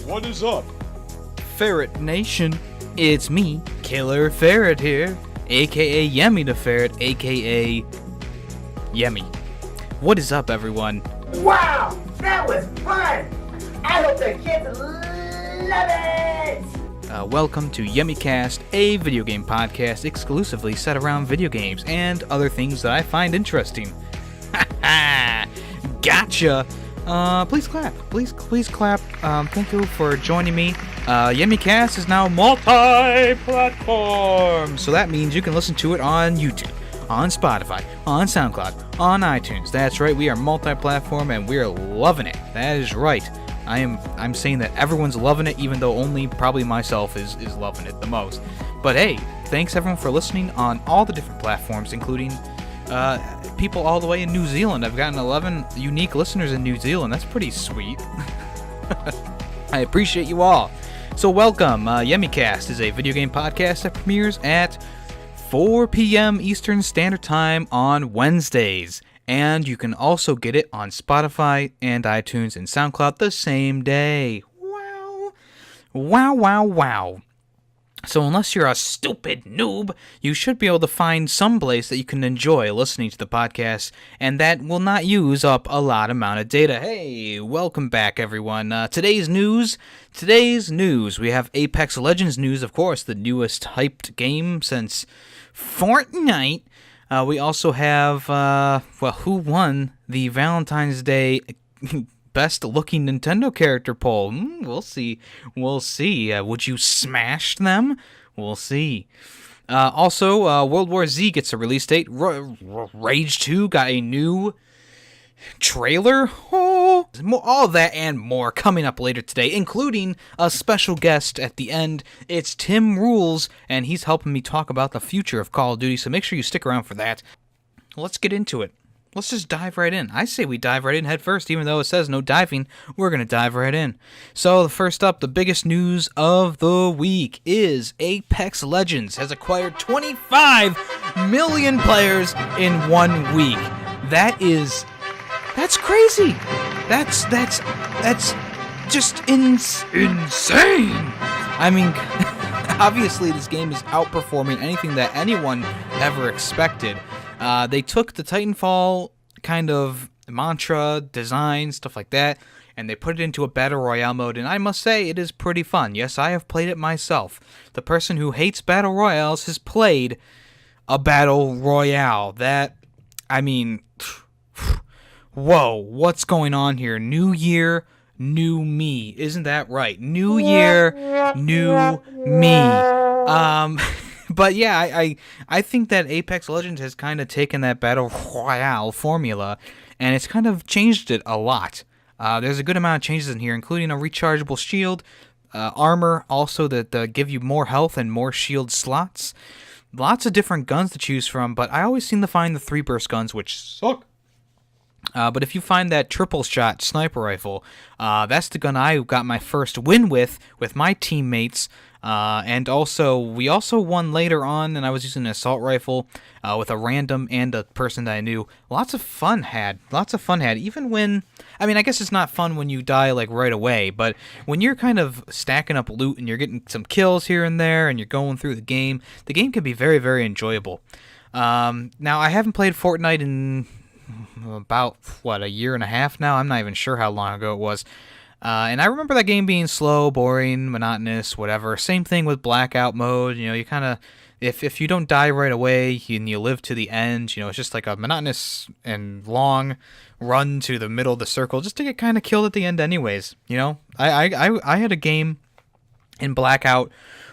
What is up? Ferret Nation, it's me, Killer Ferret here, aka YemmytheFerret, aka Yemmy. What is up, everyone? Wow, that was fun! I hope the kids love it! Welcome to YemmyCast, a video game podcast exclusively set around video games and other things that I find interesting. Ha ha! Gotcha! Please clap. Please clap. Thank you for joining me. YemmyCast is now multi-platform. So that means you can listen to it on YouTube, on Spotify, on Soundcloud, on iTunes. That's right, we are multi-platform and we're loving it. That is right. I'm saying that everyone's loving it, even though only probably myself is loving it the most. But hey, thanks everyone for listening on all the different platforms, including people all the way in New Zealand. I've gotten 11 unique listeners in New Zealand. That's pretty sweet. I appreciate you all. So welcome. YemmyCast is a video game podcast that premieres at 4 p.m. Eastern Standard Time on Wednesdays. And you can also get it on Spotify and iTunes and SoundCloud the same day. Wow. So unless you're a stupid noob, you should be able to find some place that you can enjoy listening to the podcast, and that will not use up a lot amount of data. Hey, welcome back, everyone. Today's news. We have Apex Legends news, of course, the newest hyped game since Fortnite. We also have, who won the Valentine's Day best-looking Nintendo character poll? We'll see. Would you smash them? We'll see. Also, World War Z gets a release date. Rage 2 got a new trailer. Oh, all that and more coming up later today, including a special guest at the end. It's TimRulezzz, and he's helping me talk about the future of Call of Duty, so make sure you stick around for that. Let's get into it. Let's just dive right in. I say we dive right in head first, even though it says no diving. We're going to dive right in. So, first up, the biggest news of the week is Apex Legends has acquired 25 million players in 1 week. That's crazy. That's just insane. I mean, obviously this game is outperforming anything that anyone ever expected. They took the Titanfall kind of mantra, design, stuff like that, and they put it into a battle royale mode, and I must say it is pretty fun. Yes, I have played it myself. The person who hates battle royales has played a battle royale. Whoa, what's going on here? New year, new me. Isn't that right? New year, new me. But yeah, I think that Apex Legends has kind of taken that Battle Royale formula, and it's kind of changed it a lot. There's a good amount of changes in here, including a rechargeable shield, armor also that give you more health and more shield slots. Lots of different guns to choose from, but I always seem to find the 3-burst guns, which suck. But if you find that triple shot sniper rifle, that's the gun I got my first win with my teammates. And also, we also won later on, and I was using an assault rifle with a random and a person that I knew. Lots of fun had. Even when, I guess it's not fun when you die like right away, but when you're kind of stacking up loot and you're getting some kills here and there, and you're going through the game can be very, very enjoyable. Now, I haven't played Fortnite in about, a year and a half now? I'm not even sure how long ago it was. And I remember that game being slow, boring, monotonous, whatever. Same thing with Blackout mode. You kind of, if you don't die right away and you live to the end, it's just like a monotonous and long run to the middle of the circle just to get kind of killed at the end anyways. I had a game in Blackout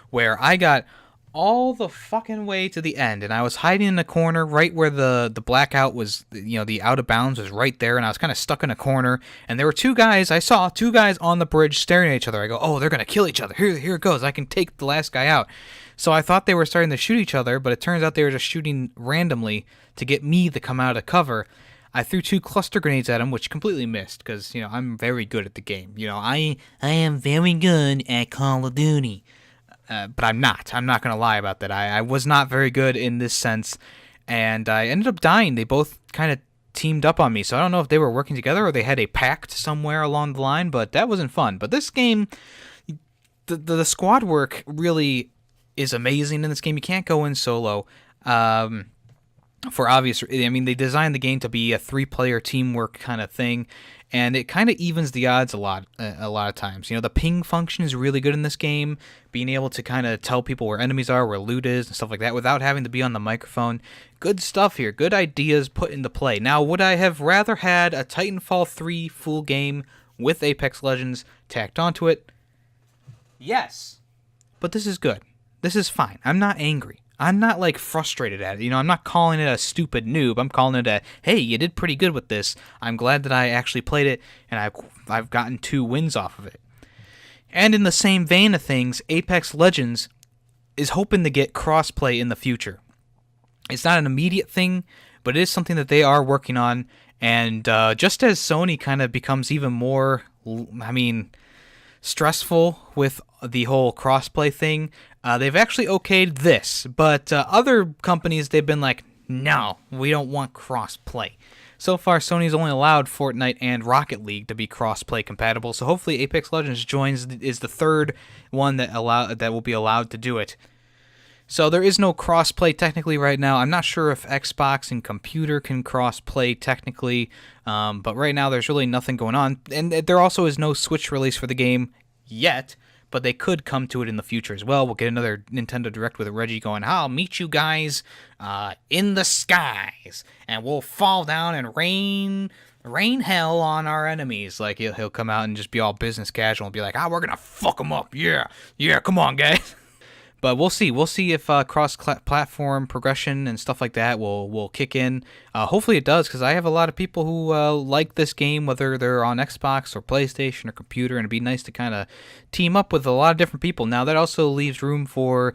where I got all the fucking way to the end, and I was hiding in a corner right where the blackout was, the out of bounds was right there, and I was kind of stuck in a corner, and there were I saw two guys on the bridge staring at each other. I go, oh, they're gonna kill each other. Here it goes. I can take the last guy out. So I thought they were starting to shoot each other, but it turns out they were just shooting randomly to get me to come out of cover. I threw 2 cluster grenades at him, which completely missed, because, I'm very good at the game. I am very good at Call of Duty. But I'm not going to lie about that. I was not very good in this sense, and I ended up dying. They both kind of teamed up on me. So I don't know if they were working together or they had a pact somewhere along the line, but that wasn't fun. But this game, the squad work really is amazing in this game. You can't go in solo. For obvious, I mean, they designed the game to be a 3-player teamwork kind of thing, and it kind of evens the odds a lot of times. You know, the ping function is really good in this game, being able to kind of tell people where enemies are, where loot is, and stuff like that, without having to be on the microphone. Good stuff here, good ideas put into play. Now, would I have rather had a Titanfall 3 full game with Apex Legends tacked onto it? Yes. But this is good. This is fine. I'm not angry. I'm not, like, frustrated at it. You know, I'm not calling it a stupid noob. I'm calling it a, hey, you did pretty good with this. I'm glad that I actually played it, and I've gotten 2 wins off of it. And in the same vein of things, Apex Legends is hoping to get crossplay in the future. It's not an immediate thing, but it is something that they are working on. And just as Sony kind of becomes even more, stressful with the whole crossplay thing, they've actually okayed this, but other companies, they've been like, no, we don't want crossplay. So far, Sony's only allowed Fortnite and Rocket League to be crossplay compatible, so hopefully Apex Legends is the third one that will be allowed to do it. So there is no crossplay technically right now. I'm not sure if Xbox and computer can crossplay technically, but right now there's really nothing going on, and there also is no Switch release for the game yet. But they could come to it in the future as well. We'll get another Nintendo Direct with Reggie going, I'll meet you guys in the skies, and we'll fall down and rain hell on our enemies. Like, he'll come out and just be all business casual and be like, we're going to fuck them up. Yeah, come on, guys. But we'll see. We'll see if cross-platform progression and stuff like that will kick in. Hopefully it does, because I have a lot of people who like this game, whether they're on Xbox or PlayStation or computer, and it'd be nice to kind of team up with a lot of different people. Now, that also leaves room for,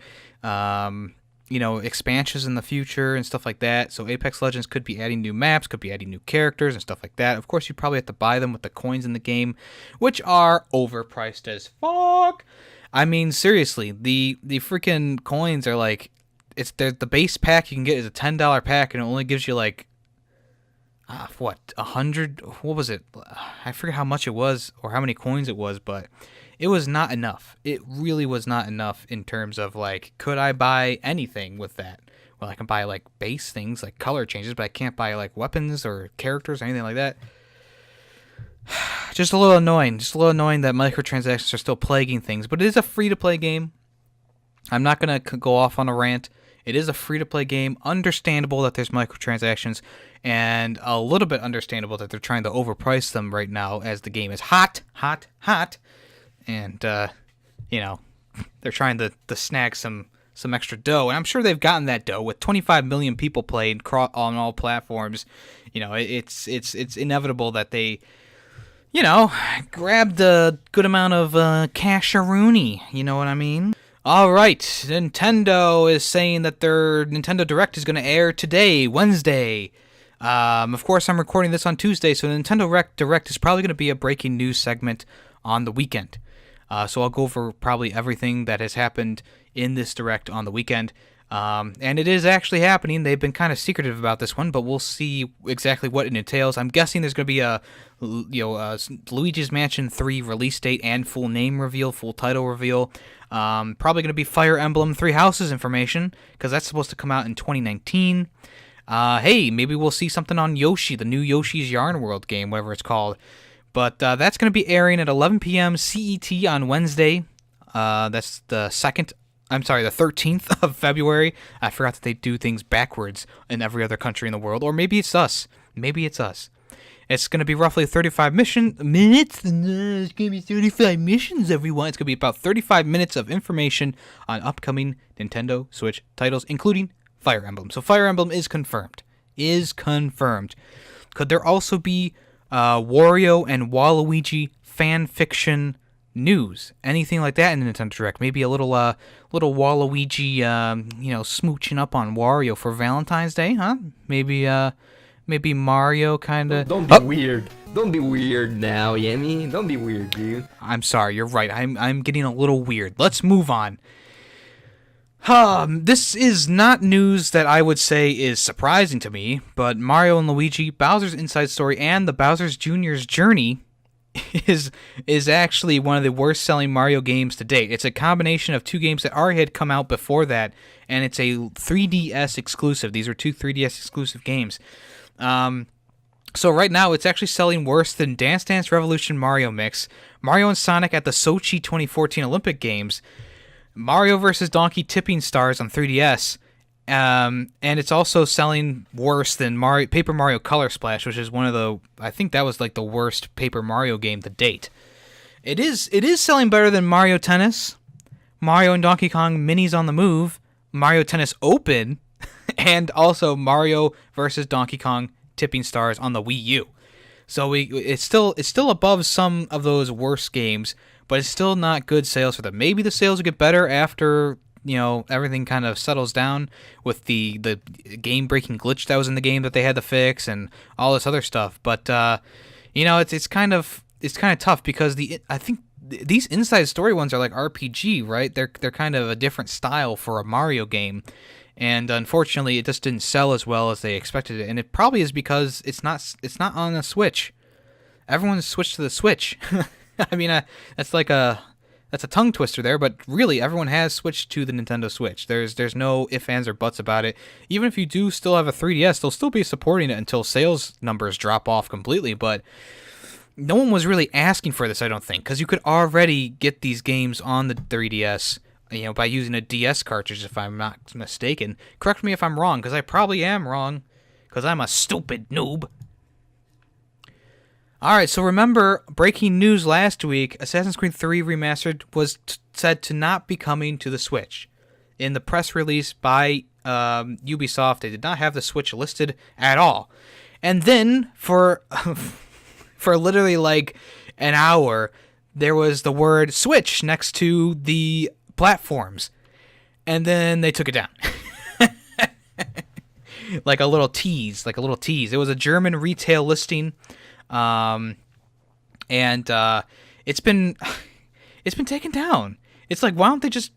expansions in the future and stuff like that. So Apex Legends could be adding new maps, could be adding new characters and stuff like that. Of course, you probably have to buy them with the coins in the game, which are overpriced as fuck. I mean, seriously, the freaking coins are like, the base pack you can get is a $10 pack, and it only gives you like, 100, what was it? I forget how much it was or how many coins it was, but it was not enough. It really was not enough in terms of like, could I buy anything with that? Well, I can buy like base things like color changes, but I can't buy like weapons or characters or anything like that. Just a little annoying that microtransactions are still plaguing things, but it is a free-to-play game. I'm not going to go off on a rant. It is a free-to-play game. Understandable that there's microtransactions, and a little bit understandable that they're trying to overprice them right now as the game is hot, and, they're trying to snag some extra dough, and I'm sure they've gotten that dough. With 25 million people playing on all platforms, it's inevitable that they grabbed a good amount of cash-a-rooney, you know what I mean? Alright, Nintendo is saying that their Nintendo Direct is going to air today, Wednesday. Of course, I'm recording this on Tuesday, so the Nintendo Direct is probably going to be a breaking news segment on the weekend. So I'll go over probably everything that has happened in this Direct on the weekend. And it is actually happening. They've been kind of secretive about this one, but we'll see exactly what it entails. I'm guessing there's going to be a Luigi's Mansion 3 release date and full name reveal, full title reveal. Probably going to be Fire Emblem 3 Houses information, because that's supposed to come out in 2019. Hey, maybe we'll see something on Yoshi, the new Yoshi's Yarn World game, whatever it's called. But that's going to be airing at 11 p.m. CET on Wednesday. That's the 13th of February. I forgot that they do things backwards in every other country in the world. Or maybe it's us. It's going to be roughly 35 minutes. It's going to be 35 missions, everyone. It's going to be about 35 minutes of information on upcoming Nintendo Switch titles, including Fire Emblem. So Fire Emblem is confirmed. Could there also be Wario and Waluigi fan fiction news, anything like that in the Nintendo Direct? Maybe a little Waluigi, smooching up on Wario for Valentine's Day, huh? Maybe Mario kind of. Don't be weird. Don't be weird now, Yemmy. Don't be weird, dude. I'm sorry. You're right. I'm getting a little weird. Let's move on. This is not news that I would say is surprising to me, but Mario and Luigi, Bowser's Inside Story, and the Bowser's Jr.'s Journey is actually one of the worst selling Mario games to date. It's a combination of two games that already had come out before that, and it's a 3DS exclusive. These are two 3DS exclusive games. So right now, it's actually selling worse than Dance Dance Revolution Mario Mix, Mario and Sonic at the Sochi 2014 Olympic Games, Mario vs. Donkey Tipping Stars on 3DS, and it's also selling worse than Paper Mario Color Splash, which is one of the, I think that was like the worst Paper Mario game to date. It is selling better than Mario Tennis, Mario and Donkey Kong Minis on the Move, Mario Tennis Open, and also Mario vs. Donkey Kong Tipping Stars on the Wii U. So it's still above some of those worst games, but it's still not good sales for them. Maybe the sales will get better after, everything kind of settles down with the game-breaking glitch that was in the game that they had to fix and all this other stuff. But it's kind of tough because I think these Inside Story ones are like RPG, right? They're kind of a different style for a Mario game. And unfortunately, it just didn't sell as well as they expected it, and it probably is because it's not on the Switch. Everyone's switched to the Switch. I mean, that's a tongue twister there, but really, everyone has switched to the Nintendo Switch. There's no ifs, ands, or buts about it. Even if you do still have a 3DS, they'll still be supporting it until sales numbers drop off completely. But no one was really asking for this, I don't think, because you could already get these games on the 3DS. By using a DS cartridge, if I'm not mistaken. Correct me if I'm wrong, because I probably am wrong, because I'm a stupid noob. Alright, so remember, breaking news last week, Assassin's Creed 3 Remastered was said to not be coming to the Switch. In the press release by Ubisoft, they did not have the Switch listed at all. And then, for literally like an hour, there was the word Switch next to the platforms, and then they took it down. like a little tease. It was a German retail listing, and it's been taken down. It's like, why don't they just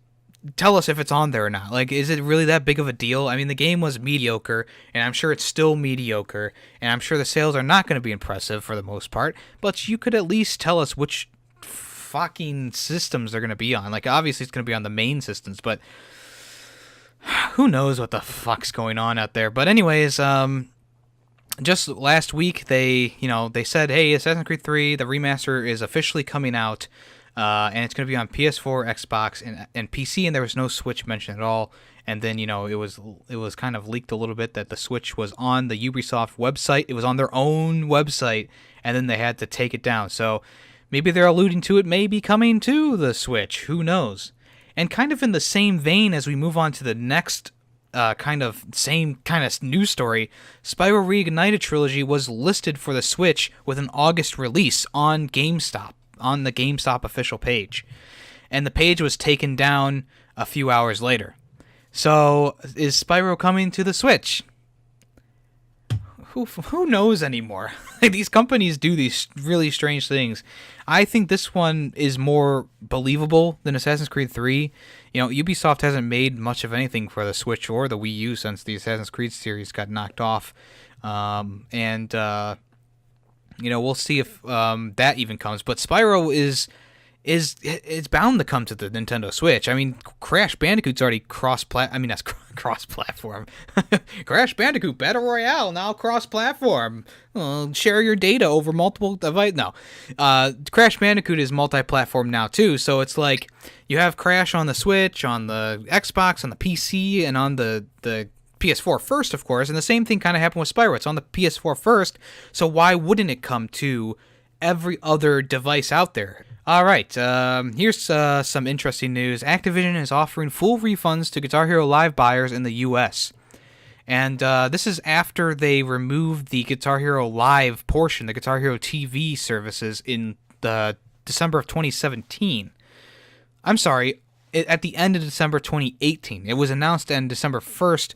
tell us if it's on there or not? Like, is it really that big of a deal? I mean, the game was mediocre, and I'm sure it's still mediocre, and I'm sure the sales are not going to be impressive for the most part, but you could at least tell us which fucking systems they're going to be on. Like, obviously it's going to be on the main systems, but who knows what the fuck's going on out there. But anyways, just last week they said, hey, Assassin's Creed 3, the remaster is officially coming out, and it's going to be on PS4, Xbox, and PC, and there was no Switch mentioned at all. And then, it was kind of leaked a little bit that the Switch was on the Ubisoft website. It was on their own website, and then they had to take it down. So maybe they're alluding to it may be coming to the Switch. Who knows? And kind of in the same vein as we move on to the next same kind of news story, Spyro Reignited Trilogy was listed for the Switch with an August release on GameStop, on the GameStop official page. And the page was taken down a few hours later. So, is Spyro coming to the Switch? Who knows anymore? These companies do these really strange things. I think this one is more believable than Assassin's Creed 3. Ubisoft hasn't made much of anything for the Switch or the Wii U since the Assassin's Creed series got knocked off. We'll see if that even comes. But Spyro is bound to come to the Nintendo Switch. I mean, Crash Bandicoot's already that's cross-platform. Crash Bandicoot Battle Royale, now cross-platform. Share your data over multiple devices. No. Crash Bandicoot is multi-platform now, too, so it's like you have Crash on the Switch, on the Xbox, on the PC, and on the PS4 first, of course, and the same thing kind of happened with Spyro. It's on the PS4 first, so why wouldn't it come to every other device out there? All right, here's some interesting news. Activision is offering full refunds to Guitar Hero Live buyers in the U.S. And this is after they removed the Guitar Hero Live portion, the Guitar Hero TV services, in the December of 2017. I'm sorry, at the end of December 2018. It was announced on December 1st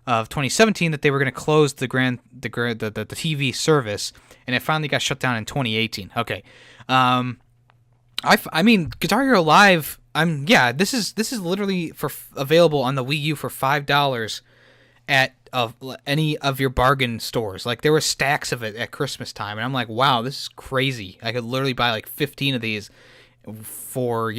of 2017 that they were going to close the TV service, and it finally got shut down in 2018. Okay. I mean, Guitar Hero Live, This is literally available on the Wii U for $5 at any of your bargain stores. Like, there were stacks of it at Christmas time, and I'm like, wow, this is crazy. I could literally buy like 15 of these for,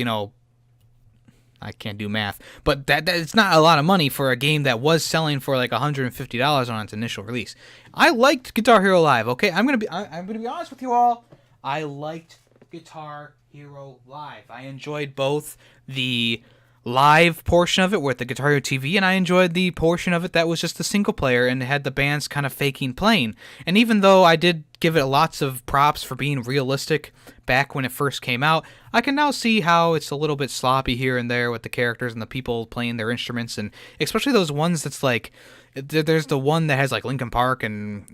I can't do math, but that it's not a lot of money for a game that was selling for like $150 on its initial release. I liked Guitar Hero Live. Okay, I'm gonna be honest with you all. I liked Guitar Hero Live. I enjoyed both the live portion of it with the Guitar Hero TV, and I enjoyed the portion of it that was just the single player and had the bands kind of faking playing. And even though I did give it lots of props for being realistic back when it first came out, I can now see how it's a little bit sloppy here and there with the characters and the people playing their instruments, and especially those ones that's like, there's the one that has like Linkin Park and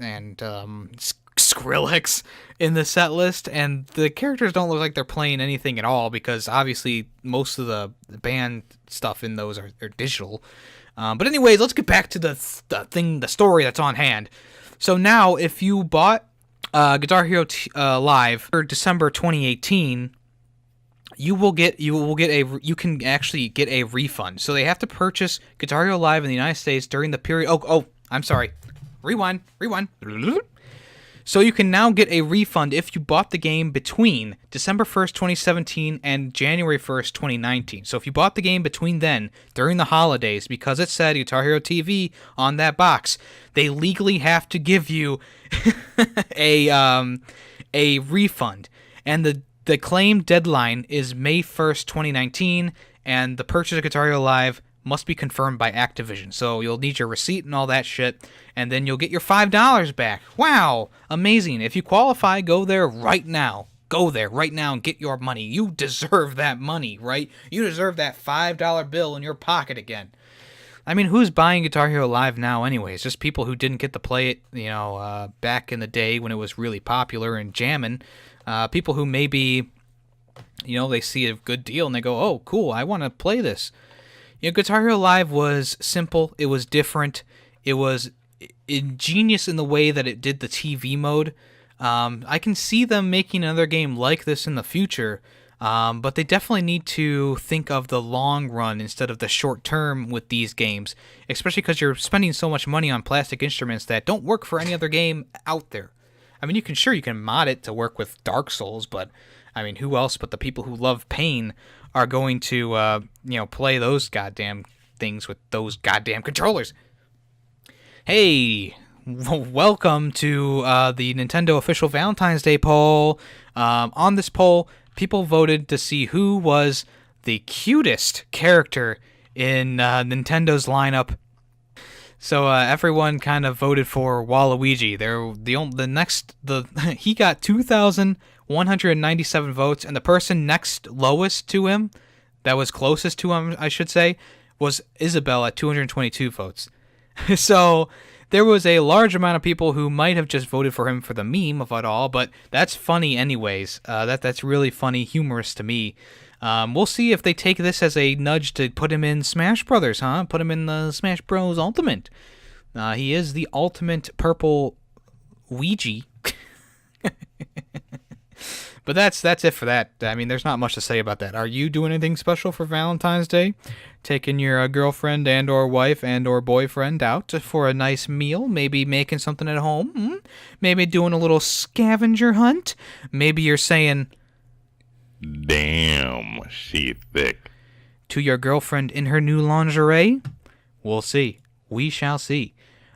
Skrillex in the set list, and the characters don't look like they're playing anything at all because obviously most of the band stuff in those are digital. But anyways, let's get back to the story that's on hand. So now, if you bought Guitar Hero Live for December 2018, you can actually get a refund. So they have to purchase Guitar Hero Live in the United States during the period. Oh, I'm sorry. Rewind. So you can now get a refund if you bought the game between December 1st, 2017 and January 1st, 2019. So if you bought the game between then, during the holidays, because it said Guitar Hero TV on that box, they legally have to give you a refund. And the claim deadline is May 1st, 2019, and the purchase of Guitar Hero Live must be confirmed by Activision. So you'll need your receipt and all that shit, and then you'll get your $5 back. Wow, amazing. If you qualify, go there right now. Go there right now and get your money. You deserve that money, right? You deserve that $5 bill in your pocket again. I mean, who's buying Guitar Hero Live now anyways? Just people who didn't get to play it, back in the day when it was really popular and jamming. People who maybe, they see a good deal and they go, oh, cool, I want to play this. Guitar Hero Live was simple. It was different. It was ingenious in the way that it did the TV mode. I can see them making another game like this in the future, but they definitely need to think of the long run instead of the short term with these games, especially because you're spending so much money on plastic instruments that don't work for any other game out there. I mean, you can mod it to work with Dark Souls, but I mean, who else but the people who love pain are going to, play those goddamn things with those goddamn controllers? Hey, welcome to the Nintendo official Valentine's Day poll. On this poll, people voted to see who was the cutest character in Nintendo's lineup. So everyone kind of voted for Waluigi. He got 2,197 votes, and the person next lowest to him, that was closest to him, I should say, was Isabelle at 222 votes. So there was a large amount of people who might have just voted for him for the meme of it all, but that's funny anyways. That's really funny, humorous to me. We'll see if they take this as a nudge to put him in Smash Brothers, huh? Put him in the Smash Bros. Ultimate. He is the ultimate purple Ouija. But that's it for that. I mean, there's not much to say about that. Are you doing anything special for Valentine's Day? Taking your girlfriend and or wife and or boyfriend out for a nice meal? Maybe making something at home? Maybe doing a little scavenger hunt? Maybe you're saying, damn, she thick, to your girlfriend in her new lingerie? We'll see. We shall see.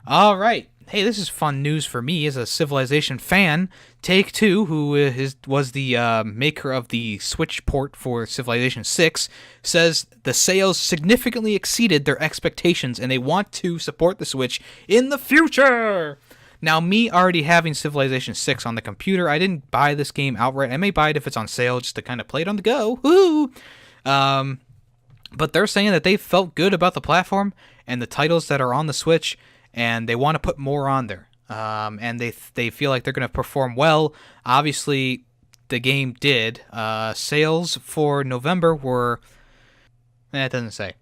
All right. Hey, this is fun news for me as a Civilization fan. Take-Two, who was the maker of the Switch port for Civilization 6, says the sales significantly exceeded their expectations and they want to support the Switch in the future. Now, me already having Civilization 6 on the computer, I didn't buy this game outright. I may buy it if it's on sale just to kind of play it on the go. Woo! But they're saying that they felt good about the platform and the titles that are on the Switch, and they want to put more on there. And they feel like they're going to perform well. Obviously, the game did. Sales for November were... it doesn't say.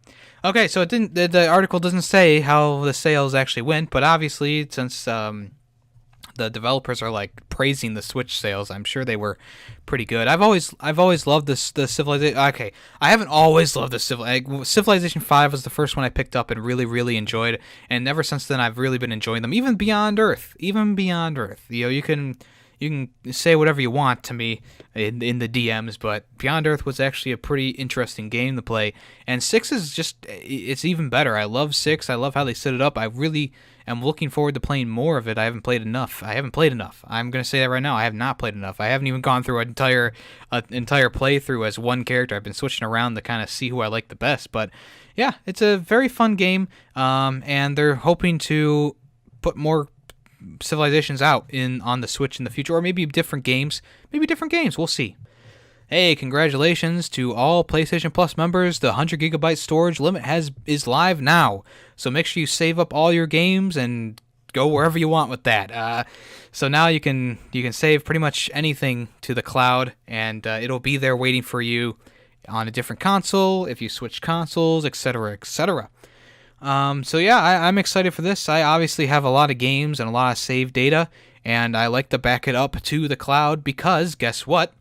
Okay, so it didn't. The article doesn't say how the sales actually went, but obviously, since the the developers are like praising the Switch sales. I'm sure they were pretty good. I've always loved the Civilization. Okay, I haven't always loved the Civilization 5 was the first one I picked up and really enjoyed, and ever since then I've really been enjoying them. Even Beyond Earth. You know, you can say whatever you want to me in the DMs, but Beyond Earth was actually a pretty interesting game to play. And 6 is just, it's even better. I love 6. I love how they set it up. I really am looking forward to playing more of it. I haven't played enough. I'm going to say that right now. I have not played enough. I haven't even gone through an entire playthrough as one character. I've been switching around to kind of see who I like the best. But yeah, it's a very fun game, and they're hoping to put more Civilizations out on the Switch in the future, or maybe different games. We'll see. Hey, congratulations to all PlayStation Plus members. The 100 gigabyte storage limit is live now, so make sure you save up all your games and go wherever you want with that. So now you can save pretty much anything to the cloud, and it'll be there waiting for you on a different console if you switch consoles, etc., etc. So yeah, I'm excited for this. I obviously have a lot of games and a lot of saved data, and I like to back it up to the cloud because guess what?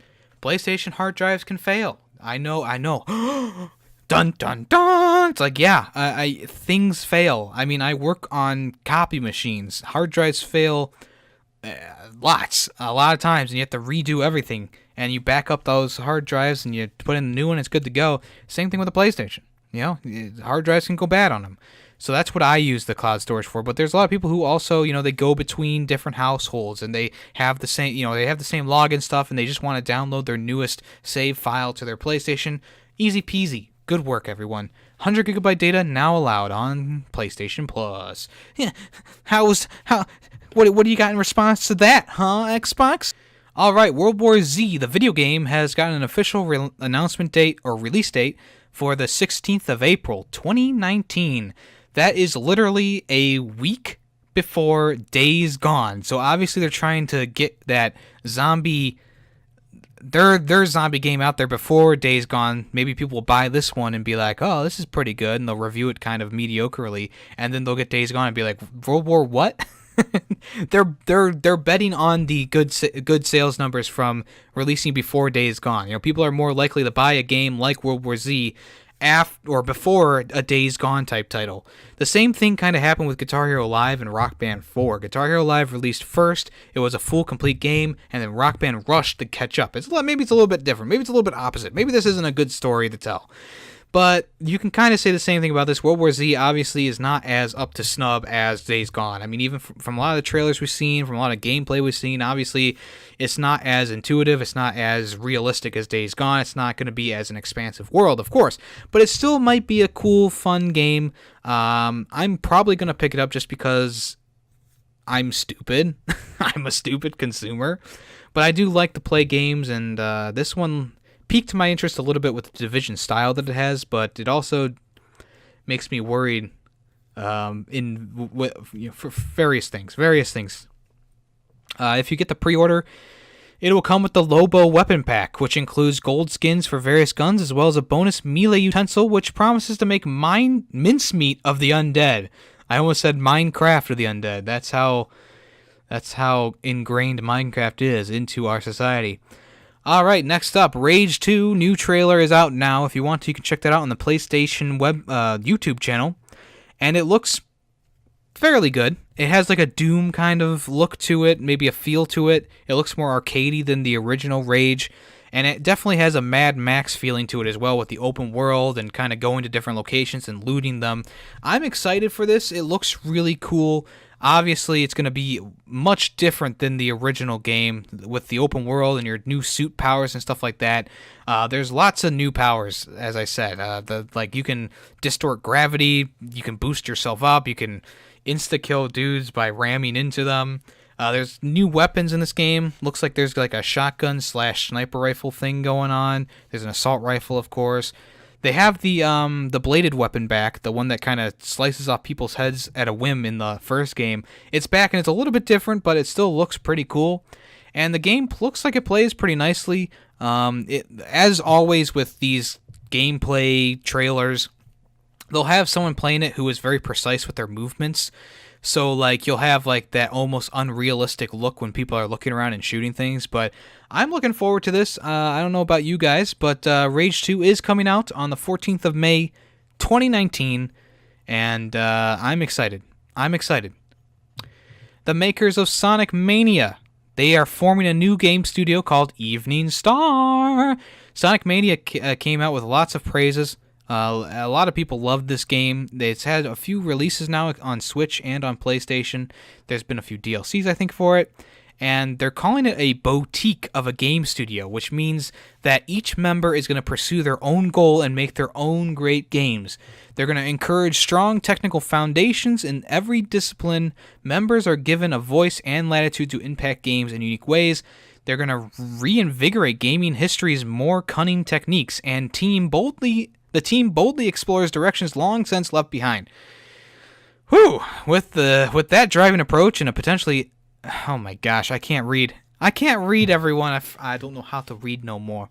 PlayStation hard drives can fail. I know. Dun dun dun. It's like, yeah, things fail. I mean, I work on copy machines. Hard drives fail a lot of times, and you have to redo everything. And you back up those hard drives and you put in a new one. It's good to go. Same thing with the PlayStation. You know, hard drives can go bad on them. So that's what I use the cloud storage for. But there's a lot of people who also, you know, they go between different households and they have the same, you know, they have the same login stuff and they just want to download their newest save file to their PlayStation. Easy peasy. Good work, everyone. 100 gigabyte data now allowed on PlayStation Plus. Yeah, what do you got in response to that, huh, Xbox? All right, World War Z, the video game, has gotten an official announcement date or release date for the 16th of April, 2019. That is literally a week before Days Gone. So obviously they're trying to get that zombie, their zombie game out there before Days Gone. Maybe people will buy this one and be like, oh, this is pretty good, and they'll review it kind of mediocrely, and then they'll get Days Gone and be like, World War what? They're betting on the good sales numbers from releasing before Days Gone. You know, people are more likely to buy a game like World War Z after or before a Days Gone type title. The same thing kind of happened with Guitar Hero Live and Rock Band 4. Guitar Hero Live released first, it was a full complete game, and then Rock Band rushed to catch up. Maybe it's a little bit different. Maybe it's a little bit opposite. Maybe this isn't a good story to tell. But you can kind of say the same thing about this. World War Z obviously is not as up to snub as Days Gone. I mean, even from a lot of the trailers we've seen, from a lot of gameplay we've seen, obviously it's not as intuitive, it's not as realistic as Days Gone, it's not going to be as an expansive world, of course. But it still might be a cool, fun game. I'm probably going to pick it up just because I'm stupid. I'm a stupid consumer. But I do like to play games, and this one piqued my interest a little bit with the Division style that it has, but it also makes me worried for various things. If you get the pre-order, it will come with the Lobo weapon pack, which includes gold skins for various guns, as well as a bonus melee utensil, which promises to make mincemeat of the undead. I almost said Minecraft of the undead. That's how ingrained Minecraft is into our society. Alright, next up, Rage 2, new trailer is out now. If you want to, you can check that out on the PlayStation YouTube channel. And it looks fairly good. It has like a Doom kind of look to it, maybe a feel to it. It looks more arcadey than the original Rage. And it definitely has a Mad Max feeling to it as well, with the open world and kind of going to different locations and looting them. I'm excited for this. It looks really cool. Obviously, it's going to be much different than the original game with the open world and your new suit powers and stuff like that. There's lots of new powers, as I said. You can distort gravity, you can boost yourself up, you can insta-kill dudes by ramming into them. There's new weapons in this game. Looks like there's like a shotgun / sniper rifle thing going on. There's an assault rifle, of course. They have the bladed weapon back, the one that kind of slices off people's heads at a whim in the first game. It's back, and it's a little bit different, but it still looks pretty cool. And the game looks like it plays pretty nicely. As always with these gameplay trailers, they'll have someone playing it who is very precise with their movements. So, like, you'll have, like, that almost unrealistic look when people are looking around and shooting things. But I'm looking forward to this. I don't know about you guys, but Rage 2 is coming out on the 14th of May, 2019. And I'm excited. I'm excited. The makers of Sonic Mania. They are forming a new game studio called Evening Star. Sonic Mania came out with lots of praises. A lot of people loved this game. It's had a few releases now on Switch and on PlayStation. There's been a few DLCs, I think, for it. And they're calling it a boutique of a game studio, which means that each member is going to pursue their own goal and make their own great games. They're going to encourage strong technical foundations in every discipline. Members are given a voice and latitude to impact games in unique ways. They're going to reinvigorate gaming history's more cunning techniques, and the team boldly explores directions long since left behind. Whew! With that driving approach and a potentially... Oh my gosh, I can't read. I can't read, everyone. I don't know how to read no more.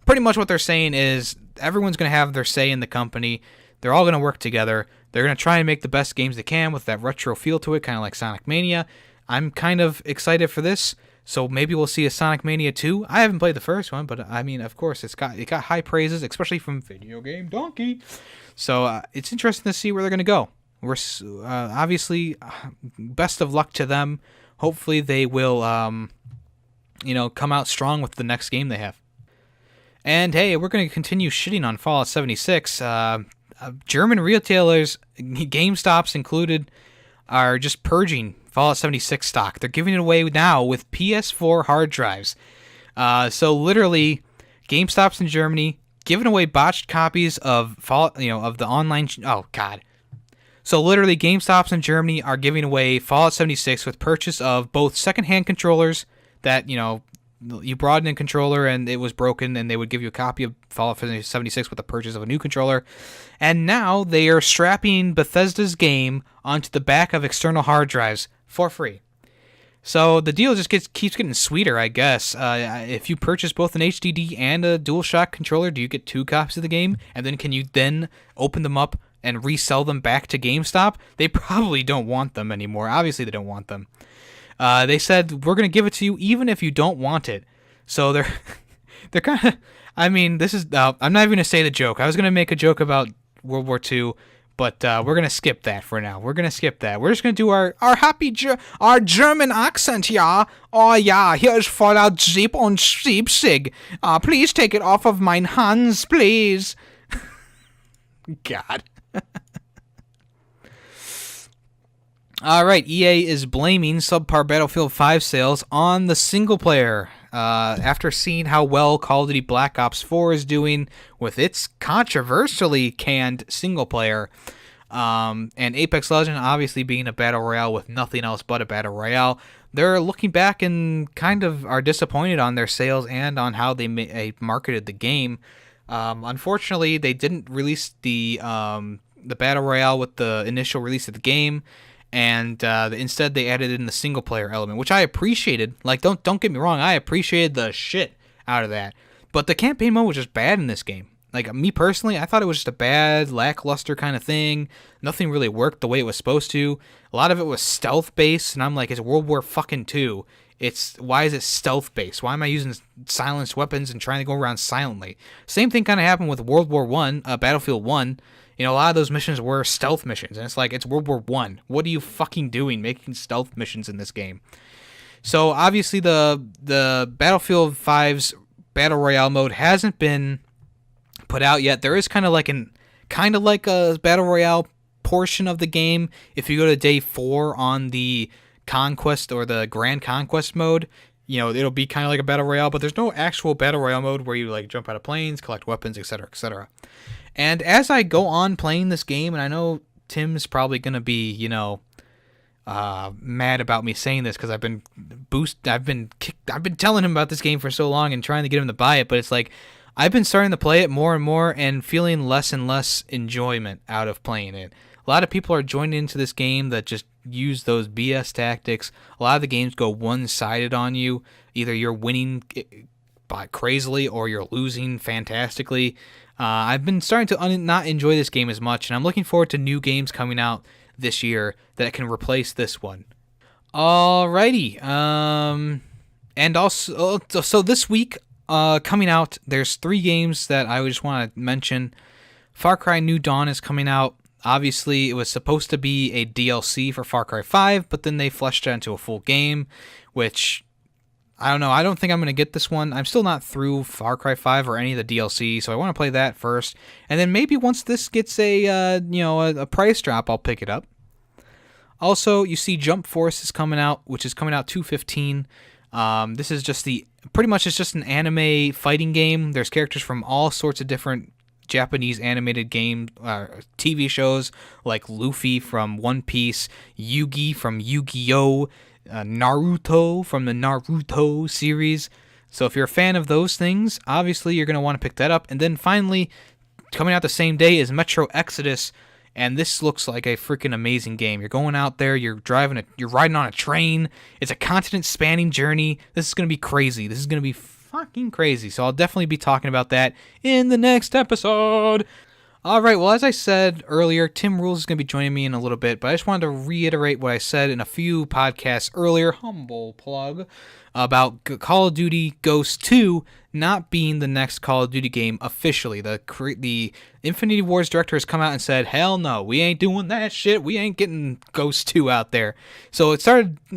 Pretty much what they're saying is everyone's going to have their say in the company. They're all going to work together. They're going to try and make the best games they can with that retro feel to it, kind of like Sonic Mania. I'm kind of excited for this. So maybe we'll see a Sonic Mania 2. I haven't played the first one, but I mean, of course, it got high praises, especially from Video Game Donkey. So it's interesting to see where they're going to go. We're obviously best of luck to them. Hopefully they will, come out strong with the next game they have. And hey, we're going to continue shitting on Fallout 76. German retailers, GameStops included, are just purging Fallout 76 stock. They're giving it away now with PS4 hard drives. So literally, GameStops in Germany giving away botched copies of Fallout, of the online. Oh God. So literally, GameStops in Germany are giving away Fallout 76 with purchase of both secondhand controllers that you brought in a controller and it was broken, and they would give you a copy of Fallout 76 with the purchase of a new controller. And now they are strapping Bethesda's game onto the back of external hard drives for free. So the deal just keeps getting sweeter, I guess. If you purchase both an HDD and a DualShock controller, do you get 2 copies of the game? And then can you then open them up and resell them back to GameStop? They probably don't want them anymore. Obviously, they don't want them. They said, we're going to give it to you even if you don't want it. So they're kind of... I mean, this is... I'm not even going to say the joke. I was going to make a joke about World War II, but we're going to skip that for now. We're going to skip that. We're just going to do our German accent, yeah. Oh, yeah, here's Fallout 77. Please take it off of mein Hands, please. God. Alright, EA is blaming subpar Battlefield 5 sales on the single player. After seeing how well Call of Duty Black Ops 4 is doing with its controversially canned single player, and Apex Legends obviously being a battle royale with nothing else but a battle royale, they're looking back and kind of are disappointed on their sales and on how they marketed the game. Unfortunately, they didn't release the battle royale with the initial release of the game, and instead they added in the single player element, which I appreciated. Like, don't get me wrong, I appreciated the shit out of that. But the campaign mode was just bad in this game. Like, me personally, I thought it was just a bad, lackluster kind of thing. Nothing really worked the way it was supposed to. A lot of it was stealth based, and I'm like, it's World War fucking II. Why is it stealth based? Why am I using silenced weapons and trying to go around silently? Same thing kind of happened with World War Battlefield 1. A lot of those missions were stealth missions, and it's like, it's World War I. What are you fucking doing making stealth missions in this game? So obviously the Battlefield 5's Battle Royale mode hasn't been put out yet. There is kind of like a Battle Royale portion of the game. If you go to day 4 on the Conquest or the Grand Conquest mode, it'll be kind of like a Battle Royale, but there's no actual Battle Royale mode where you like jump out of planes, collect weapons, etc., etc. And as I go on playing this game, and I know Tim's probably going to be, mad about me saying this because I've been telling him about this game for so long and trying to get him to buy it, but it's like I've been starting to play it more and more and feeling less and less enjoyment out of playing it. A lot of people are joining into this game that just use those BS tactics. A lot of the games go one-sided on you. Either you're winning crazily or you're losing fantastically. I've been starting to not enjoy this game as much, and I'm looking forward to new games coming out this year that can replace this one. Alrighty. And also, so this week, coming out, there's 3 games that I just want to mention. Far Cry New Dawn is coming out. Obviously, it was supposed to be a DLC for Far Cry 5, but then they fleshed it into a full game, which, I don't know. I don't think I'm going to get this one. I'm still not through Far Cry 5 or any of the DLC, so I want to play that first. And then maybe once this gets a price drop, I'll pick it up. Also, you see Jump Force is coming out, which is coming out 2/15. This is just pretty much it's just an anime fighting game. There's characters from all sorts of different Japanese animated game TV shows, like Luffy from One Piece, Yugi from Yu-Gi-Oh!, Naruto from the Naruto series. So if you're a fan of those things, obviously you're going to want to pick that up. And then finally, coming out the same day is Metro Exodus, and this looks like a freaking amazing game. You're going out there, you're riding on a train. It's a continent-spanning journey. This is going to be crazy. This is going to be fucking crazy. So I'll definitely be talking about that in the next episode. All right, well, as I said earlier, TimRulezzz is going to be joining me in a little bit, but I just wanted to reiterate what I said in a few podcasts earlier, humble plug, about Call of Duty Ghosts 2 not being the next Call of Duty game officially. The Infinity Ward's director has come out and said, hell no, we ain't doing that shit. We ain't getting Ghosts 2 out there. So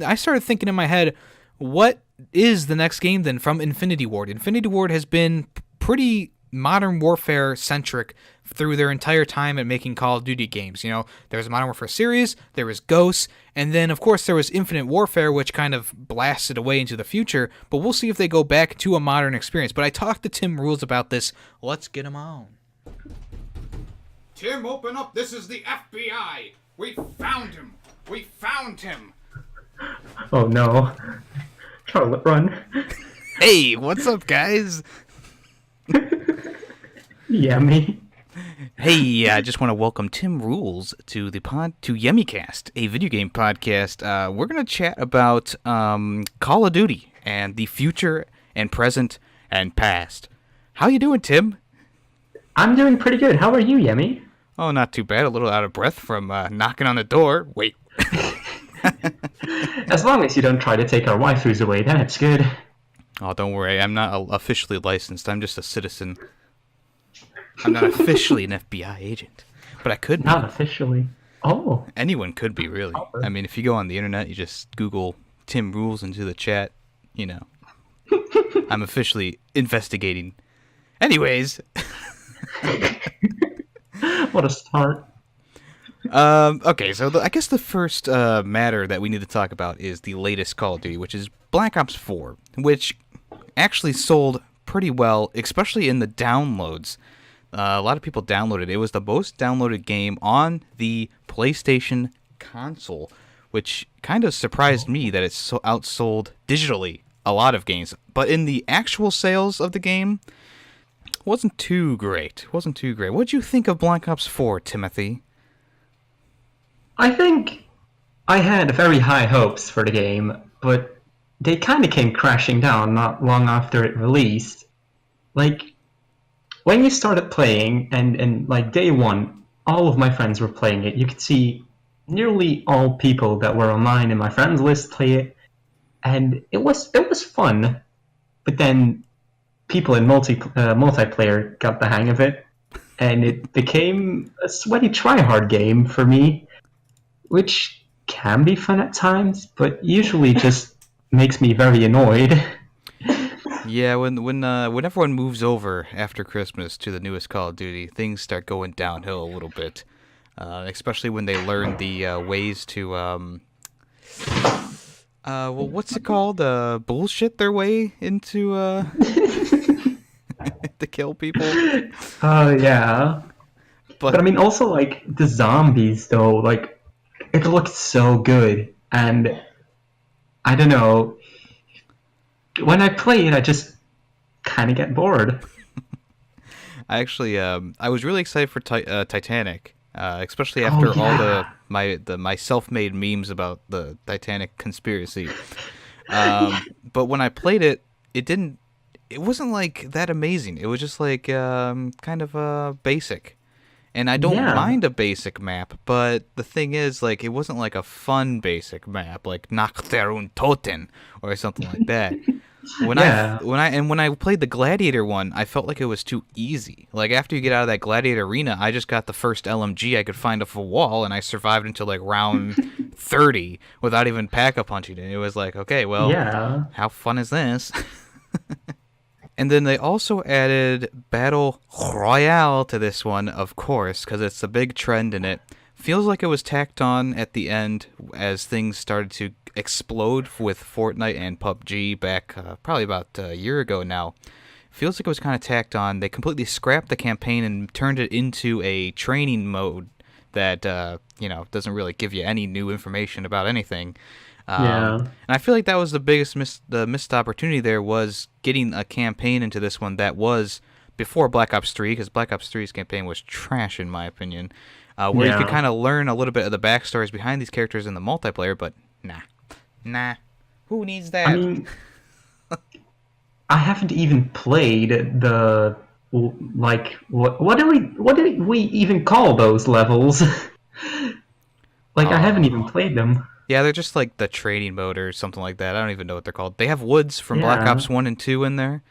I started thinking in my head, what is the next game then from Infinity Ward? Infinity Ward has been pretty Modern Warfare centric through their entire time at making Call of Duty games. You know, there was a Modern Warfare series, there was Ghosts, and then of course there was Infinite Warfare, which kind of blasted away into the future, but we'll see if they go back to a modern experience. But I talked to TimRulezzz about this. Let's get him on. Tim, open up. This is the FBI. We found him. We found him. Oh no. Charlotte, run. Hey, what's up, guys? Yummy. Hey, I just want to welcome TimRulezzz to YemmyCast, a video game podcast. We're going to chat about Call of Duty and the future and present and past. How you doing, Tim? I'm doing pretty good. How are you, Yemmy? Oh, not too bad. A little out of breath from knocking on the door. Wait. As long as you don't try to take our waifus away, then it's good. Oh, don't worry. I'm not officially licensed. I'm just a citizen. I'm not officially an FBI agent, but I could be. Not officially. Oh. Anyone could be, really. I mean, if you go on the internet, you just Google TimRulezzz into the chat, you know. I'm officially investigating. Anyways. What a start. Okay, so I guess the first matter that we need to talk about is the latest Call of Duty, which is Black Ops 4, which actually sold pretty well, especially in the downloads. A lot of people downloaded it. It was the most downloaded game on the PlayStation console, which kind of surprised me that it's so outsold digitally a lot of games. But in the actual sales of the game, wasn't too great. What'd you think of Black Ops 4, Timothy? I think I had very high hopes for the game, but they kind of came crashing down not long after it released. Like, when you started playing, and like day one, all of my friends were playing it, you could see nearly all people that were online in my friends list play it, and it was fun. But then people in multiplayer got the hang of it, and it became a sweaty try-hard game for me, which can be fun at times, but usually just makes me very annoyed. Yeah, when everyone moves over after Christmas to the newest Call of Duty, things start going downhill a little bit. Especially when they learn the ways to what's it called? Bullshit their way into to kill people. Oh yeah. But I mean, also like the zombies though, like it looked so good, and I don't know. When I play it, I just kind of get bored. I actually, I was really excited for Titanic, especially after all my self-made memes about the Titanic conspiracy. But when I played it, it wasn't like that amazing. It was just like kind of basic. And I don't Yeah. mind a basic map, but the thing is, like, it wasn't like a fun basic map, like Nachtherun Toten or something like that. When Yeah. when I played the Gladiator one, I felt like it was too easy. Like after you get out of that Gladiator arena, I just got the first LMG I could find off a wall, and I survived until like round 30 without even pack-a punching it. It was like, okay, well, Yeah. how fun is this? And then they also added Battle Royale to this one, of course, because it's a big trend in it. Feels like it was tacked on at the end as things started to explode with Fortnite and PUBG back probably about a year ago now. Feels like it was kind of tacked on. They completely scrapped the campaign and turned it into a training mode that doesn't really give you any new information about anything. Yeah. And I feel like that was the biggest missed opportunity there, was getting a campaign into this one that was before Black Ops 3, because Black Ops 3's campaign was trash in my opinion, where you could kind of learn a little bit of the backstories behind these characters in the multiplayer, but nah, who needs that? I mean, I haven't even played the what do we even call those levels? I haven't even played them. Yeah, they're just like the trading mode or something like that. I don't even know what they're called. They have woods from Black Yeah. Ops 1 and 2 in there,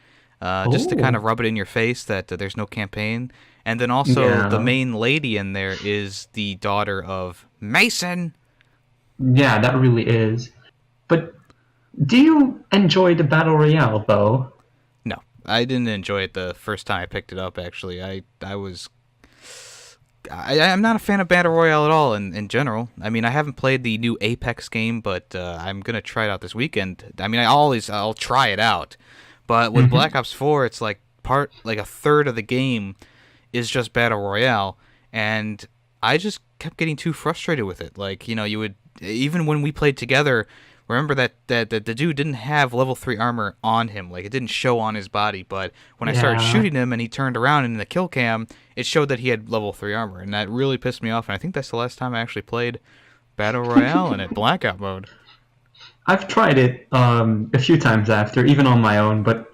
just to kind Ooh. of rub it in your face that there's no campaign. And then also the Yeah. main lady in there is the daughter of Mason. Yeah, that really is. But do you enjoy the Battle Royale, though? No, I didn't enjoy it the first time I picked it up, actually. I'm not a fan of Battle Royale at all in general. I mean, I haven't played the new Apex game, but I'm going to try it out this weekend. I mean, I'll try it out. But with Black Ops 4, it's like a third of the game is just Battle Royale, and I just kept getting too frustrated with it. Like, you would, even when we played together, remember that the dude didn't have level 3 armor on him. Like, it didn't show on his body, but when I started Yeah. shooting him and he turned around in the kill cam, it showed that he had level 3 armor, and that really pissed me off, and I think that's the last time I actually played Battle Royale in it, Blackout mode. I've tried it a few times after, even on my own, but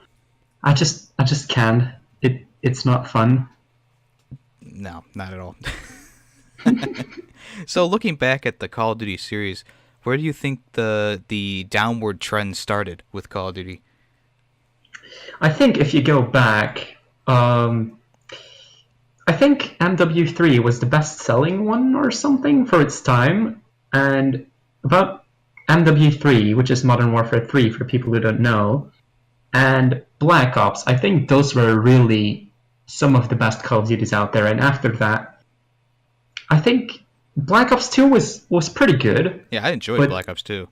I just can't. It's not fun. No, not at all. So looking back at the Call of Duty series, where do you think the downward trend started with Call of Duty? I think if you go back, I think MW3 was the best-selling one or something for its time, and about MW3, which is Modern Warfare 3 for people who don't know, and Black Ops, I think those were really some of the best Call of Duties out there, and after that, I think Black Ops 2 was pretty good. Yeah, I enjoyed But- Black Ops 2.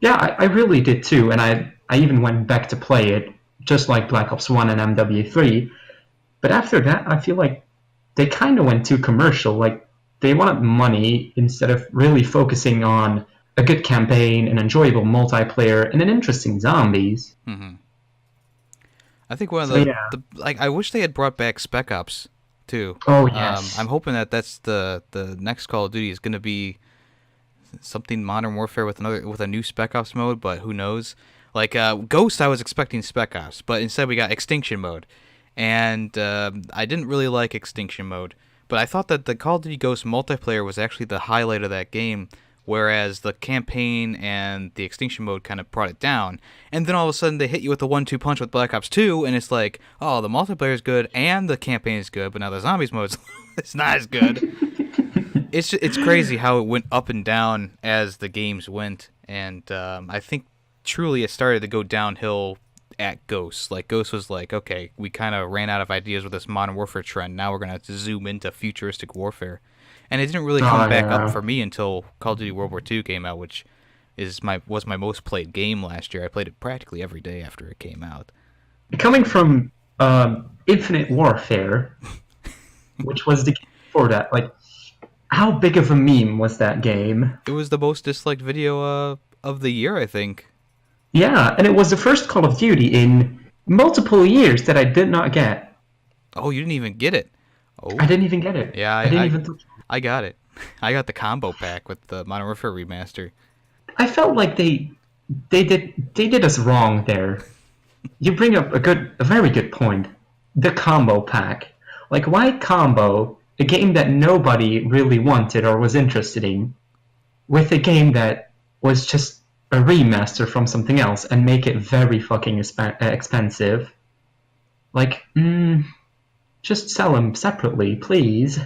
Yeah, I really did too, and I even went back to play it, just like Black Ops 1 and MW3. But after that, I feel like they kind of went too commercial. Like, they wanted money instead of really focusing on a good campaign, an enjoyable multiplayer, and an interesting zombies. Hmm. I think one of So, the, yeah. I wish they had brought back Spec Ops too. Oh, yes. I'm hoping that's the next Call of Duty is going to be something Modern Warfare with a new Spec Ops mode, but who knows? Like Ghost, I was expecting Spec Ops, but instead we got Extinction mode, and I didn't really like Extinction mode. But I thought that the Call of Duty Ghost multiplayer was actually the highlight of that game, whereas the campaign and the Extinction mode kind of brought it down. And then all of a sudden they hit you with a 1-2 punch with Black Ops 2, and it's like, oh, the multiplayer is good and the campaign is good, but now the zombies mode it's not as good. It's crazy how it went up and down as the games went, and I think truly it started to go downhill at Ghost. Like, Ghost was like, okay, we kind of ran out of ideas with this Modern Warfare trend, now we're going to zoom into futuristic warfare. And it didn't really come back up for me until Call of Duty World War II came out, which was my most played game last year. I played it practically every day after it came out. Coming from Infinite Warfare, which was the game before that, like, how big of a meme was that game? It was the most disliked video of the year, I think. Yeah, and it was the first Call of Duty in multiple years that I did not get. Oh, you didn't even get it. Oh, I didn't even get it. Yeah, I didn't even touch it. I got it. I got the combo pack with the Modern Warfare remaster. I felt like they did us wrong there. You bring up a very good point. The combo pack. Like, why combo a game that nobody really wanted or was interested in with a game that was just a remaster from something else and make it very fucking expensive. Like, just sell them separately, please.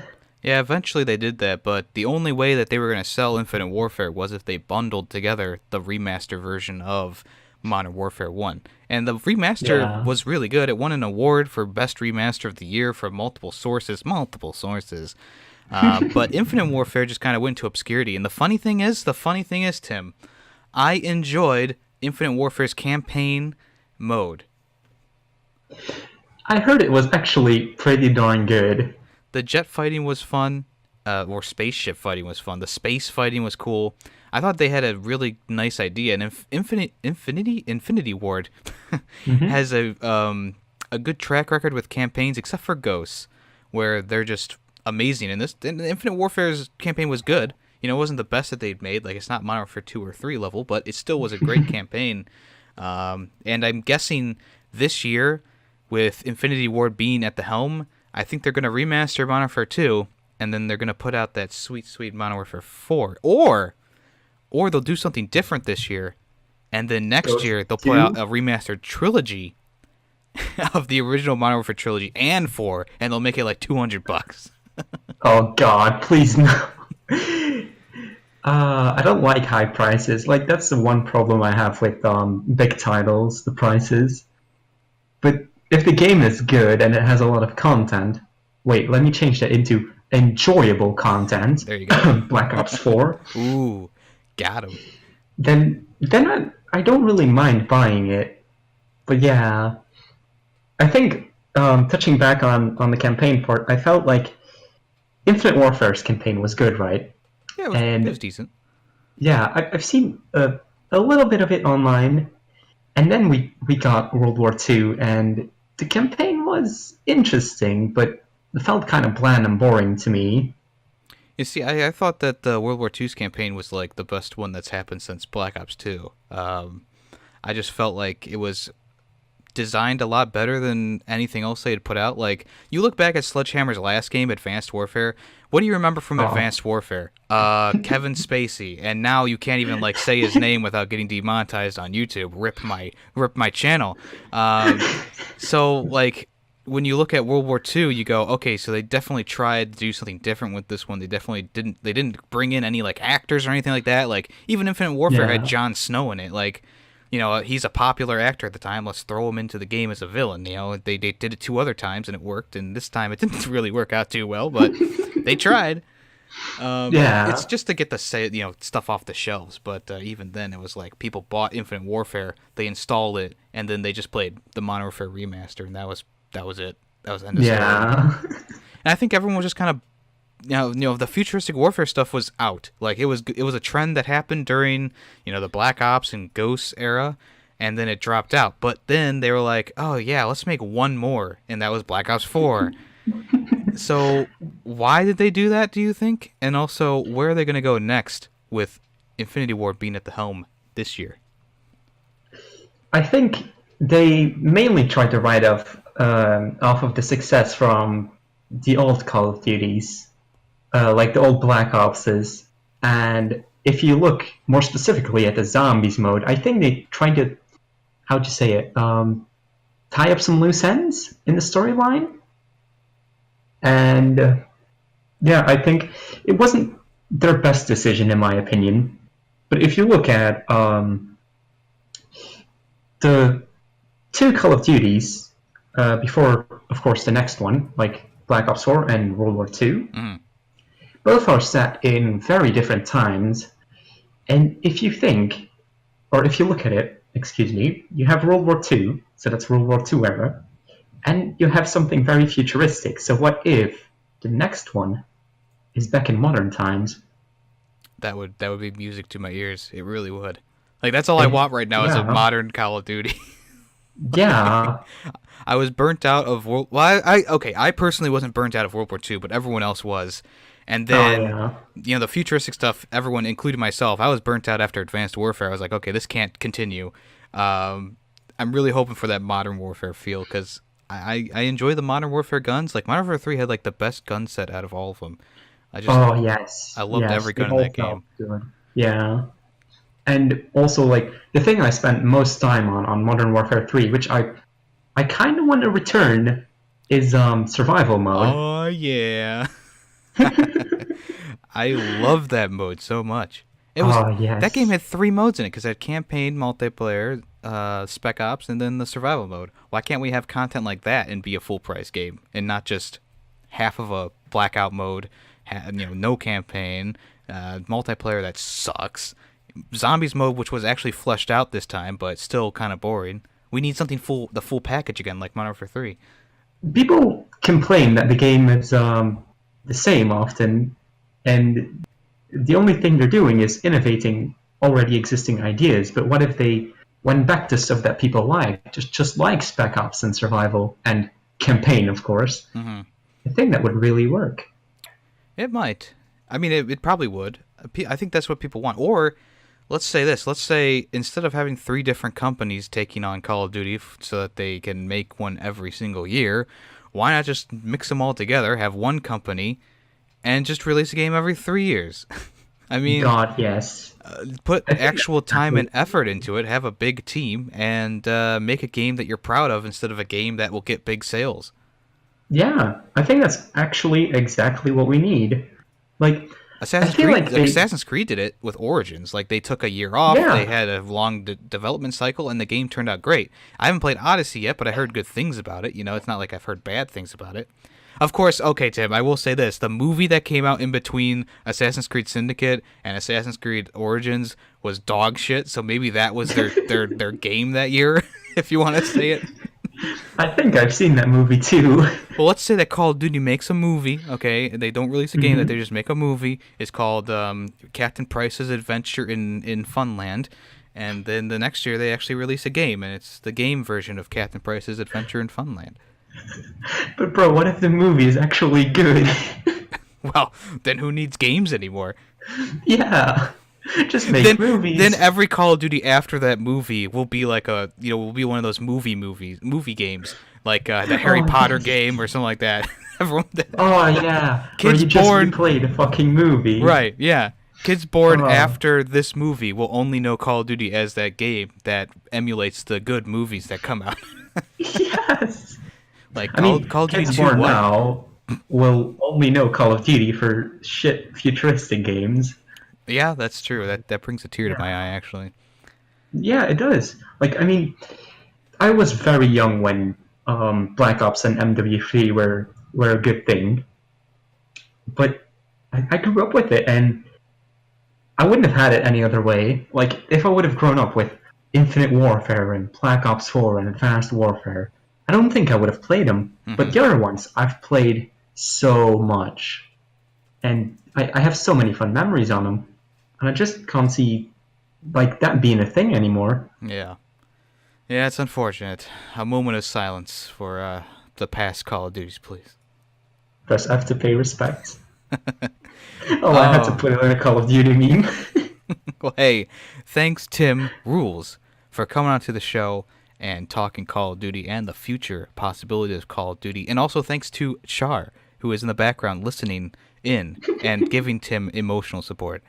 Yeah, eventually they did that, but the only way that they were going to sell Infinite Warfare was if they bundled together the remaster version of Modern Warfare 1. And the remaster was really good. It won an award for Best Remaster of the Year from multiple sources. But Infinite Warfare just kind of went into obscurity. And the funny thing is, Tim, I enjoyed Infinite Warfare's campaign mode. I heard it was actually pretty darn good. The jet fighting was fun, or spaceship fighting was fun. The space fighting was cool. I thought they had a really nice idea. And Infinity Ward has a good track record with campaigns, except for Ghosts, where they're just amazing. And Infinite Warfare's campaign was good. You know, it wasn't the best that they'd made. Like, it's not Modern Warfare 2 or 3 level, but it still was a great campaign. And I'm guessing this year, with Infinity Ward being at the helm, I think they're going to remaster Modern Warfare 2, and then they're going to put out that sweet, sweet Modern Warfare 4. Or they'll do something different this year, and then next year they'll put out a remastered trilogy of the original Modern Warfare trilogy and 4, and they'll make it like $200. Oh God, please no. I don't like high prices. Like, that's the one problem I have with big titles, the prices. But if the game is good and it has a lot of content, wait, let me change that into enjoyable content. There you go. Black Ops 4. Ooh, got him. Then I don't really mind buying it. But yeah, I think touching back on the campaign part, I felt like Infinite Warfare's campaign was good, right? Yeah, it was decent. Yeah, I've seen a little bit of it online, and then we got World War II, and the campaign was interesting, but it felt kind of bland and boring to me. You see, I thought that the World War II's campaign was like the best one that's happened since Black Ops 2. I just felt like it was designed a lot better than anything else they had put out. Like, you look back at Sledgehammer's last game, Advanced Warfare. What do you remember from Advanced Warfare? Kevin Spacey, and now you can't even like say his name without getting demonetized on YouTube. Rip my channel. So like, when you look at World War II, you go, okay, so they definitely tried to do something different with this one. They definitely didn't. They didn't bring in any like actors or anything like that. Like, even Infinite Warfare had Jon Snow in it. Like, you know, he's a popular actor at the time. Let's throw him into the game as a villain. You know, they did it 2 other times and it worked, and this time it didn't really work out too well, but they tried. It's just to get the stuff off the shelves. But even then, it was like people bought Infinite Warfare, they installed it, and then they just played the Modern Warfare remaster, and that was it. That was the end of story. And I think everyone was just kind of, you know, the futuristic warfare stuff was out. Like, it was a trend that happened during, you know, the Black Ops and Ghosts era, and then it dropped out. But then they were like, oh yeah, let's make one more, and that was Black Ops 4. So why did they do that, do you think? And also, where are they going to go next with Infinity Ward being at the helm this year? I think they mainly tried to ride off of the success from the old Call of Duties. Like the old Black Opses, and if you look more specifically at the Zombies mode, I think they tried to, tie up some loose ends in the storyline. And I think it wasn't their best decision in my opinion. But if you look at the 2 Call of Duties before, of course, the next one, like Black Ops 4 and World War II. Both are set in very different times, and if you look at it, you have World War II, so that's World War II era, and you have something very futuristic. So what if the next one is back in modern times? That would be music to my ears. It really would. Like, that's all I want right now is a modern Call of Duty. Yeah. I was burnt out of I personally wasn't burnt out of World War II, but everyone else was. And then, you know, the futuristic stuff, everyone, including myself, I was burnt out after Advanced Warfare. I was like, okay, this can't continue. I'm really hoping for that Modern Warfare feel, because I enjoy the Modern Warfare guns. Like Modern Warfare 3 had like the best gun set out of all of them. Oh yes, I loved yes, every they gun in all that game. felt good. Yeah, and also like the thing I spent most time on Modern Warfare 3, which I kind of want to return, is survival mode. Oh yeah. I love that mode so much. Yes. That game had 3 modes in it because it had campaign, multiplayer, Spec Ops, and then the survival mode. Why can't we have content like that and be a full price game and not just half of a blackout mode, no campaign, multiplayer that sucks, zombies mode which was actually fleshed out this time but still kind of boring. We need something the full package again like Modern Warfare 3. People complain that the game is the same often, and the only thing they're doing is innovating already existing ideas. But what if they went back to stuff that people like, just like Spec Ops and survival and campaign, of course? Mm-hmm. I think that would really work. It might. I mean, it probably would. I think that's what people want. Or let's say this. Let's say instead of having 3 different companies taking on Call of Duty so that they can make one every single year, why not just mix them all together, have one company, and just release a game every 3 years? I mean, God, yes. Put actual time and effort into it, have a big team, and make a game that you're proud of instead of a game that will get big sales. Yeah, I think that's actually exactly what we need. Like, Assassin's Creed did it with Origins. Like, they took a year off, Yeah. They had a long development cycle, and the game turned out great. I haven't played Odyssey yet, but I heard good things about it. It's not like I've heard bad things about it. Of course, okay, Tim, I will say this. The movie that came out in between Assassin's Creed Syndicate and Assassin's Creed Origins was dog shit, so maybe that was their game that year, if you want to say it. I think I've seen that movie too. Well, let's say that Call of Duty makes a movie, okay? And they don't release a game, that they just make a movie. It's called Captain Price's Adventure in Funland. And then the next year they actually release a game, and it's the game version of Captain Price's Adventure in Funland. But bro, what if the movie is actually good? Well, then who needs games anymore? Yeah. Just make movies. Then every Call of Duty after that movie will be like will be one of those movie games, like the Harry Potter game or something like that. Oh yeah, kids where you just born replay the fucking movie. Right? Yeah, kids born after this movie will only know Call of Duty as that game that emulates the good movies that come out. Yes. Like Call of Duty kids 2 born now will only know Call of Duty for shit futuristic games. Yeah, that's true. That brings a tear to my eye, actually. Yeah, it does. Like, I mean, I was very young when Black Ops and MW3 were a good thing, but I grew up with it, and I wouldn't have had it any other way. Like, if I would have grown up with Infinite Warfare and Black Ops 4 and Advanced Warfare, I don't think I would have played them. Mm-hmm. But the other ones, I've played so much, and I have so many fun memories on them. And I just can't see like that being a thing anymore. Yeah, it's unfortunate. A moment of silence for the past Call of Duties, please. Press F to pay respect. I had to put it in a Call of Duty meme. Well, hey, thanks TimRulezzz for coming on to the show and talking Call of Duty and the future possibilities of Call of Duty. And also thanks to Char, who is in the background listening in and giving Tim emotional support.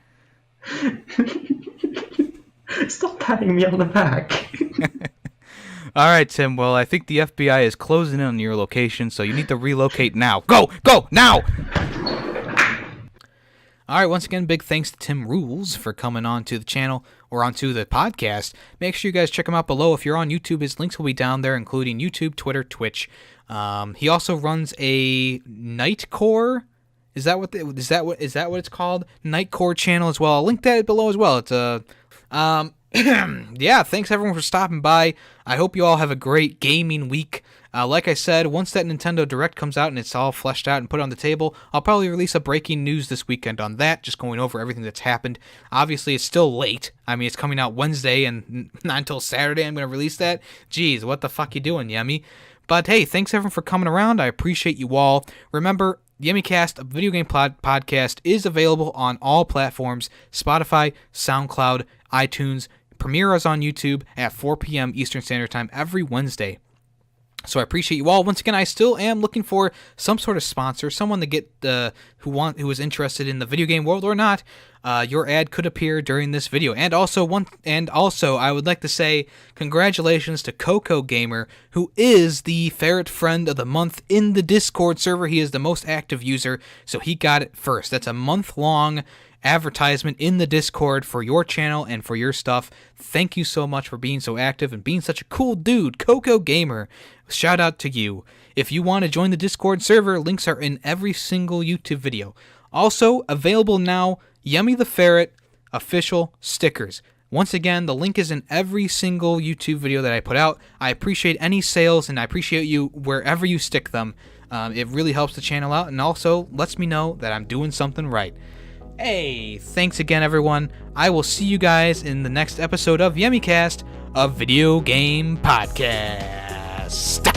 Stop patting me on the back. All right, Tim. Well, I think the FBI is closing in on your location, so you need to relocate now. Go now! All right, once again, big thanks to TimRulezzz for coming on to the channel or onto the podcast. Make sure you guys check him out below. If you're on YouTube, his links will be down there, including YouTube, Twitter, Twitch. He also runs a Nightcore. Is that what it's called? Nightcore channel as well. I'll link that below as well. It's yeah, thanks everyone for stopping by. I hope you all have a great gaming week. Like I said, once that Nintendo Direct comes out and it's all fleshed out and put on the table, I'll probably release a breaking news this weekend on that, just going over everything that's happened. Obviously, it's still late. I mean, it's coming out Wednesday, and not until Saturday I'm going to release that. Jeez, what the fuck you doing, Yemmy? But hey, thanks everyone for coming around. I appreciate you all. Remember, YemmyCast, a video game podcast, is available on all platforms: Spotify, SoundCloud, iTunes. Premiere is on YouTube at 4 p.m. Eastern Standard Time every Wednesday. So I appreciate you all. Once again, I still am looking for some sort of sponsor, someone to get who is interested in the video game world or not. Your ad could appear during this video. And also I would like to say congratulations to Coco Gamer, who is the Ferret Friend of the Month in the Discord server. He is the most active user, so he got it first. That's a month-long advertisement in the Discord for your channel and for your stuff. Thank you so much for being so active and being such a cool dude, Coco Gamer. Shout out to you. If you want to join the Discord server, links are in every single YouTube video. Also, available now, YemmytheFerret official stickers. Once again, the link is in every single YouTube video that I put out. I appreciate any sales, and I appreciate you wherever you stick them. It really helps the channel out, and also lets me know that I'm doing something right. Hey, thanks again, everyone. I will see you guys in the next episode of YemmyCast, a video game podcast.